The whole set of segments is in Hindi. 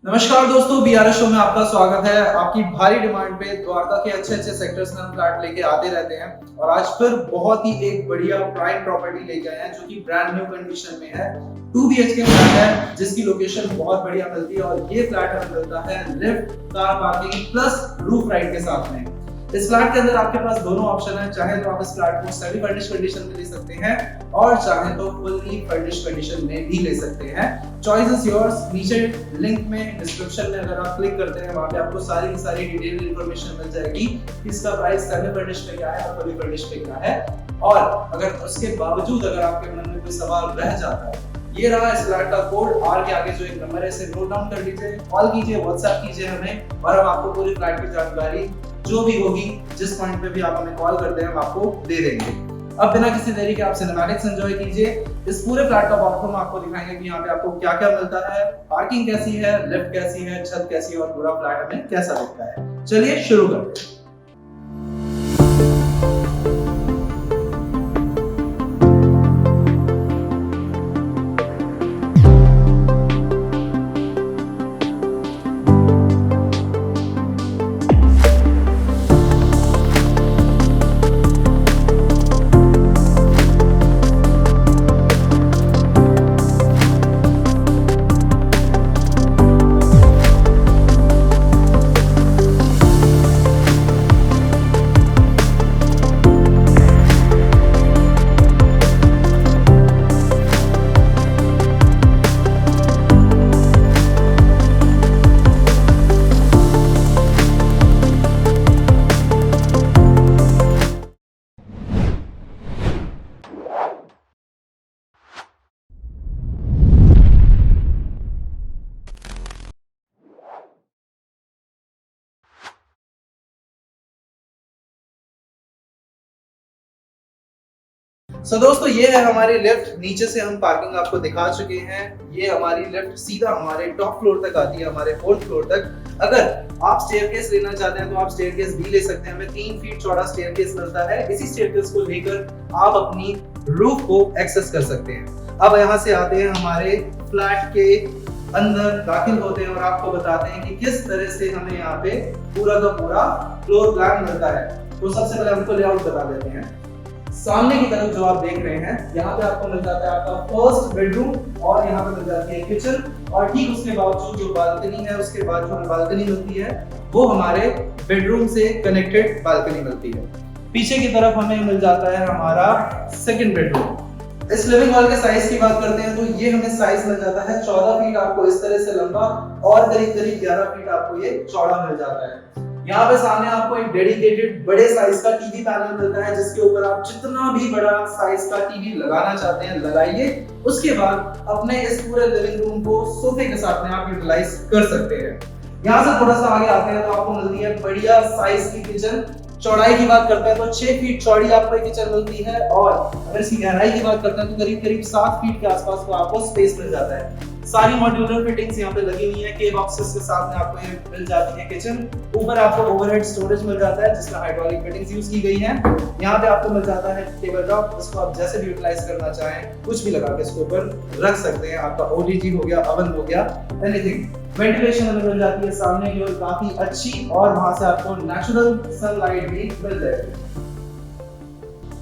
नमस्कार दोस्तों, बीआरएस शो में आपका स्वागत है। आपकी भारी डिमांड पे द्वारका के अच्छे अच्छे सेक्टर्स में हम फ्लैट लेके आते रहते हैं और आज फिर बहुत ही एक बढ़िया प्राइम प्रॉपर्टी लेके आए हैं जो कि ब्रांड न्यू कंडीशन में है। 2 BHK फ्लैट है जिसकी लोकेशन बहुत बढ़िया मिलती है और ये फ्लैट हमें मिलता है lift, car parking plus roof ride के साथ में। इस फ्लैट के अंदर आपके पास दोनों ऑप्शन है, चाहे तो आप इस फ्लैट को सेमी फर्निश्ड कंडीशन में ले सकते हैं और चाहे तो फुल्ली फर्निश्ड कंडीशन में भी ले सकते हैं। Choice is yours. नीचे लिंक में डिस्क्रिप्शन में अगर आप क्लिक करते हैं वहां पे आपको सारी की सारी डिटेल इंफॉर्मेशन मिल जाएगी कि इसका प्राइस सेमी फर्निश्ड पे क्या है और फुल्ली फर्निश्ड पे क्या है। और अगर उसके बावजूद अगर आपके मन में कोई सवाल रह जाता है, ये रहा इस फ्लैट का कोड। आर के आगे जो एक नंबर है इसे नोट डाउन कर लीजिए, कॉल कीजिए, व्हाट्सएप कीजिए हमें और हम आपको पूरी फ्लैट की जानकारी जो भी होगी, जिस पॉइंट पे भी आप हमें कॉल करते हैं हम आपको दे देंगे। अब बिना किसी देरी के आप सिनेमैटिक्स एंजॉय कीजिए। इस पूरे फ्लैट का बाथरूम आपको दिखाएंगे कि यहाँ पे आपको क्या क्या मिलता है, पार्किंग कैसी है, लिफ्ट कैसी है, छत कैसी है और पूरा फ्लैट हमें कैसा दिखता है। चलिए शुरू करते हैं। दोस्तों ये है हमारी लिफ्ट। नीचे से हम पार्किंग आपको दिखा चुके हैं। ये हमारी लिफ्ट सीधा हमारे टॉप फ्लोर तक आती है, हमारे 4th फ्लोर तक। अगर आप स्टेयरकेस लेना चाहते हैं तो आप स्टेयरकेस भी ले सकते हैं। हमें 3 फीट चौड़ा स्टेयरकेस मिलता है। इसी स्टेयरकेस को लेकर आप अपनी रूफ को एक्सेस कर सकते हैं। अब यहाँ से आते हैं हमारे फ्लैट के अंदर, दाखिल होते हैं और आपको बताते हैं कि किस तरह से हमें यहाँ पे पूरा का पूरा फ्लोर प्लान मिलता है। तो सबसे पहले हमको लेआउट बता देते हैं। सामने की तरफ जो आप देख रहे हैं, यहाँ पे आपको मिल जाता है आपका फर्स्ट बेडरूम और यहाँ पे मिल जाती है किचन और ठीक उसके बावजूद जो बालकनी है, उसके बाद जो हमें बालकनी मिलती है वो हमारे बेडरूम से कनेक्टेड बालकनी मिलती है। पीछे की तरफ हमें मिल जाता है हमारा सेकंड बेडरूम। इस लिविंग हॉल के साइज की बात करते हैं तो ये हमें साइज मिल जाता है 14 फीट आपको इस तरह से लंबा और करीब करीब 11 फीट आपको ये चौड़ा मिल जाता है। यहाँ पे सामने आपको एक डेडिकेटेड बड़े साइज का टीवी पैनल मिलता है जिसके ऊपर आप जितना भी बड़ा साइज का टीवी लगाना चाहते हैं लगाइए। उसके बाद अपने इस पूरे लिविंग रूम को सोफे के साथ में आप यूटिलाइज कर सकते हैं। यहाँ से थोड़ा सा आगे आते हैं तो आपको मिलती है बढ़िया साइज की किचन। चौड़ाई की बात करते हैं तो 6 फीट चौड़ी आपको किचन मिलती है और अगर इसकी गहराई की बात करते हैं तो करीब करीब 7 फीट के आसपास को आपको स्पेस मिल जाता है। सारी मॉड्यूलर फिटिंग्स यहाँ पे लगी हुई है। के बॉक्सेस के साथ में आपको ये मिल जाती है किचन। ऊपर आपको ओवरहेड स्टोरेज मिल जाता है जिसमें हाइड्रोलिक फिटिंग्स यूज की गई हैं। यहाँ पे आपको मिल जाता है टेबल टॉप, इसको आप जैसे भी यूटिलाइज करना चाहें कुछ भी लगा के इसके ऊपर रख सकते हैं। आपका ओटीजी हो गया, ओवन हो गया, एनीथिंग। वेंटिलेशन हमें मिल जाती है सामने की ओर काफी अच्छी और वहां से आपको नेचुरल सनलाइट भी मिल जाएगी।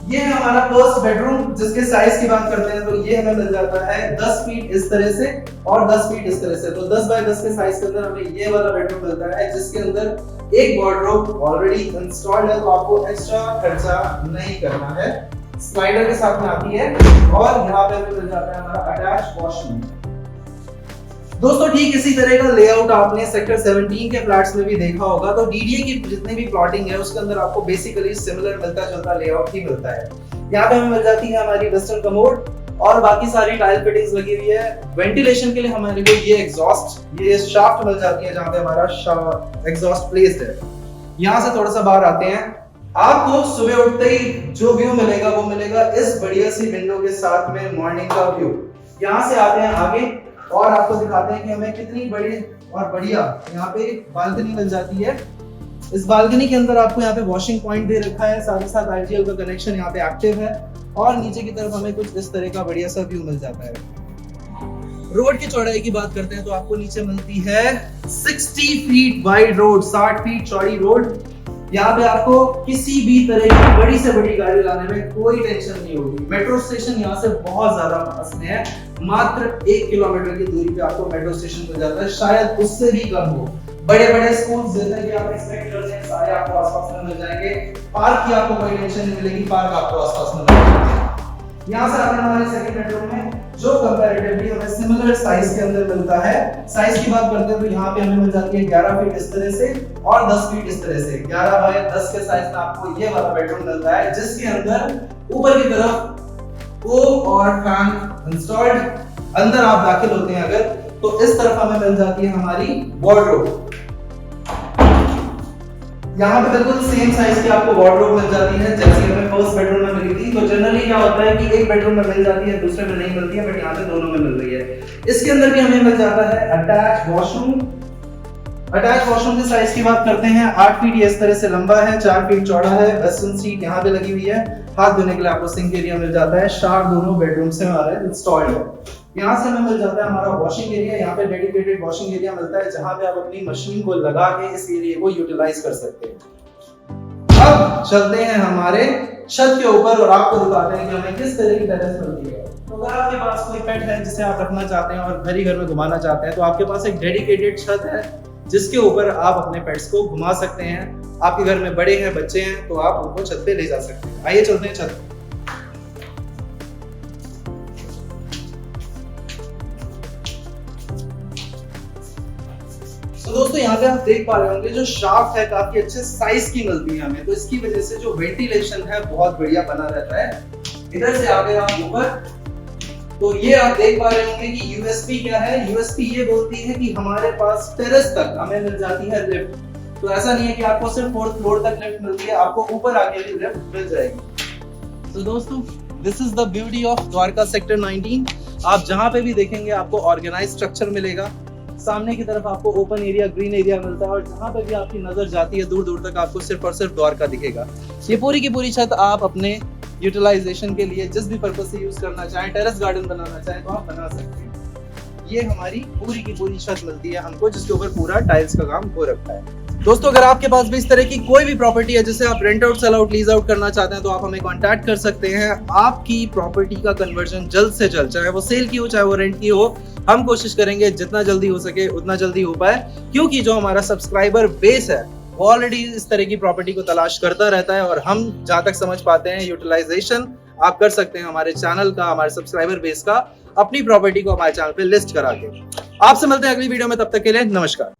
ये है हमारा फर्स्ट बेडरूम जिसके साइज की बात करते हैं तो ये हमें मिल जाता है 10 फीट इस तरह से और 10 फीट इस तरह से। तो 10 बाय 10 के साइज के अंदर हमें ये वाला बेडरूम मिलता है जिसके अंदर एक वार्डरोब ऑलरेडी इंस्टॉल्ड है, तो आपको एक्स्ट्रा खर्चा नहीं करना है। स्लाइडर के साथ में आती है और यहाँ पे मिल जाता है हमारा अटैच वॉशरूम। दोस्तों ठीक इसी तरह का लेआउट आपने सेक्टर 17 के फ्लैट्स में भी देखा होगा। तो डीडीए की जितनी भी प्लॉटिंग है उसके अंदर आपको बेसिकली सिमिलर मिलता जुलता लेआउट ही मिलता है। यहाँ पे हमें मिल जाती है हमारी वेस्टर्न कमोड और बाकी सारी टाइल फिटिंग्स लगी हुई है। वेंटिलेशन के लिए हमारे को ये एग्जॉस्ट, ये शाफ्ट मिल जाती है जहाँ पे हमारा एग्जॉस्ट प्लेस्ड है। यहाँ से थोड़ा सा बाहर आते हैं, आपको सुबह उठते ही जो व्यू मिलेगा वो मिलेगा इस बढ़िया सी विंडो के साथ में मॉर्निंग का व्यू। यहाँ से आते हैं आगे और आपको दिखाते हैं कि हमें कितनी बड़ी और बढ़िया यहाँ पे बालकनी मिल जाती है। इस बालकनी के अंदर आपको यहाँ पे वॉशिंग पॉइंट दे रखा है, साथ ही साथ आईजीएल का कनेक्शन यहाँ पे एक्टिव है और नीचे की तरफ हमें कुछ इस तरह का बढ़िया सा व्यू मिल जाता है। रोड की चौड़ाई की बात करते हैं तो आपको नीचे मिलती है 60 फीट वाइड रोड, 60 फीट चौड़ी रोड। यहाँ पे आपको किसी भी तरह की बड़ी से बड़ी गाड़ी लाने में कोई टेंशन नहीं होगी। मेट्रो स्टेशन यहाँ से बहुत ज्यादा पास में है, मात्र 1 किलोमीटर की दूरी पे आपको मेट्रो स्टेशन मिल जाता है, शायद उससे भी कम हो। बड़े बड़े स्कूल जैसे कि आप एक्सपेक्ट करते हैं सारे आपको आसपास में मिल जाएंगे। पार्क की आपको कोई टेंशन नहीं मिलेगी, पार्क आपको आसपास में मिल जाएगा। यहाँ से आते हैं हमारे सेकंड बेडरूम में, जो कंपैरेटिवली हमें सिमिलर साइज के अंदर मिलता है। साइज की बात करते हैं तो यहाँ पे हमें मिल जाती है 11 फीट इस तरह से और 10 फीट इस तरह से। 11 बाय 10 के साइज में आपको ये वाला बेडरूम मिलता है, जिसके अंदर ऊपर की तरफ कोक और फैन इंस्टॉल्ड। अंदर आप दाखिल होते हैं अगर, तो इस तरफ हमें मिल जाती है हमारी वार्डरोब। यहाँ पे बिल्कुल सेम साइज की आपको वार्डरोब मिल जाती है जैसे हमें फर्स्ट बेडरूम में मिली थी। तो जनरली क्या होता है कि एक बेडरूम में मिल जाती है, दूसरे में नहीं मिलती है, बट यहाँ पे दोनों में मिल रही है। इसके अंदर भी हमें मिल जाता है अटैच वॉशरूम। अटैच वॉशरूम के साइज की बात करते हैं, 8 फीट ये इस तरह से लंबा है, 4 फीट चौड़ा है। वेस्टर्न सीट यहाँ पे लगी हुई है। हाथ धोने के लिए आपको सिंक एरिया मिल जाता है। शावर दोनों बेडरूम से हमारे इंस्टॉल्ड है। यहाँ से हमें मिल जाता है हमारा वॉशिंग एरिया। यहाँ पे डेडिकेटेड वॉशिंग एरिया मिलता है, जहाँ पे आप अपनी मशीन को लगा के इस एरिया को यूटिलाइज कर सकते हैं। अब चलते हैं हमारे छत के ऊपर और आपको दिखाते हैं कि हमें किस तरह की टेरेस मिलती है। तो अगर आपके पास कोई पेट है जिसे आप रखना चाहते हैं और घर ही घर में घुमाना चाहते हैं, तो आपके पास एक डेडिकेटेड छत है जिसके ऊपर आप अपने पेट्स को घुमा सकते हैं। आपके घर में बड़े हैं, बच्चे हैं, तो आप उनको छत पे ले जा सकते हैं। आइए चलते हैं छत। तो दोस्तों यहाँ पे आप देख पा रहे होंगे जो शाफ्ट है काफी अच्छे साइज की मिलती है हमें, तो इसकी वजह से जो वेंटिलेशन है बहुत बढ़िया बना रहता है। इधर से आगे आप ऊपर, तो ये आप देख पा रहे होंगे कि यूएसपी क्या है। यूएसपी ये बोलती है कि हमारे पास टेरेस तक हमें मिल जाती है लिफ्ट। तो ऐसा नहीं है कि आपको सिर्फ 4th फ्लोर तक लिफ्ट मिलती है, आपको ऊपर आके भी लिफ्ट मिल जाएगी। तो दोस्तों this is the beauty of Dwarka sector 19। आप जहाँ पे भी देखेंगे आपको ऑर्गेनाइज स्ट्रक्चर मिलेगा। सामने की तरफ आपको ओपन एरिया, ग्रीन एरिया मिलता है और जहाँ पे भी आपकी नजर जाती है दूर दूर तक आपको सिर्फ और सिर्फ द्वारका दिखेगा। ये पूरी की पूरी छत आप अपने यूटिलाइजेशन के लिए जिस भी पर्पज से यूज करना चाहें, टेरेस गार्डन बनाना चाहें तो आप बना सकते हैं। ये हमारी पूरी की पूरी छत मिलती है हमको, जिसके ऊपर पूरा टाइल्स का काम हो रखा है। दोस्तों अगर आपके पास भी इस तरह की कोई भी प्रॉपर्टी है जिसे आप rent out, sell out, lease out करना चाहते हैं, तो आप हमें कांटेक्ट कर सकते हैं। आपकी प्रॉपर्टी का कन्वर्जन जल्द से जल्द, चाहे वो सेल की हो चाहे वो रेंट की हो, हम कोशिश करेंगे जितना जल्दी हो सके उतना जल्दी हो पाए, क्योंकि जो हमारा सब्सक्राइबर बेस है वो ऑलरेडी इस तरह की प्रॉपर्टी को तलाश करता रहता है। और हम जहां तक समझ पाते हैं यूटिलाइजेशन आप कर सकते हैं हमारे चैनल का, हमारे सब्सक्राइबर बेस का, अपनी प्रॉपर्टी को हमारे चैनल पे लिस्ट करा के। आपसे मिलते हैं अगली वीडियो में, तब तक के लिए नमस्कार।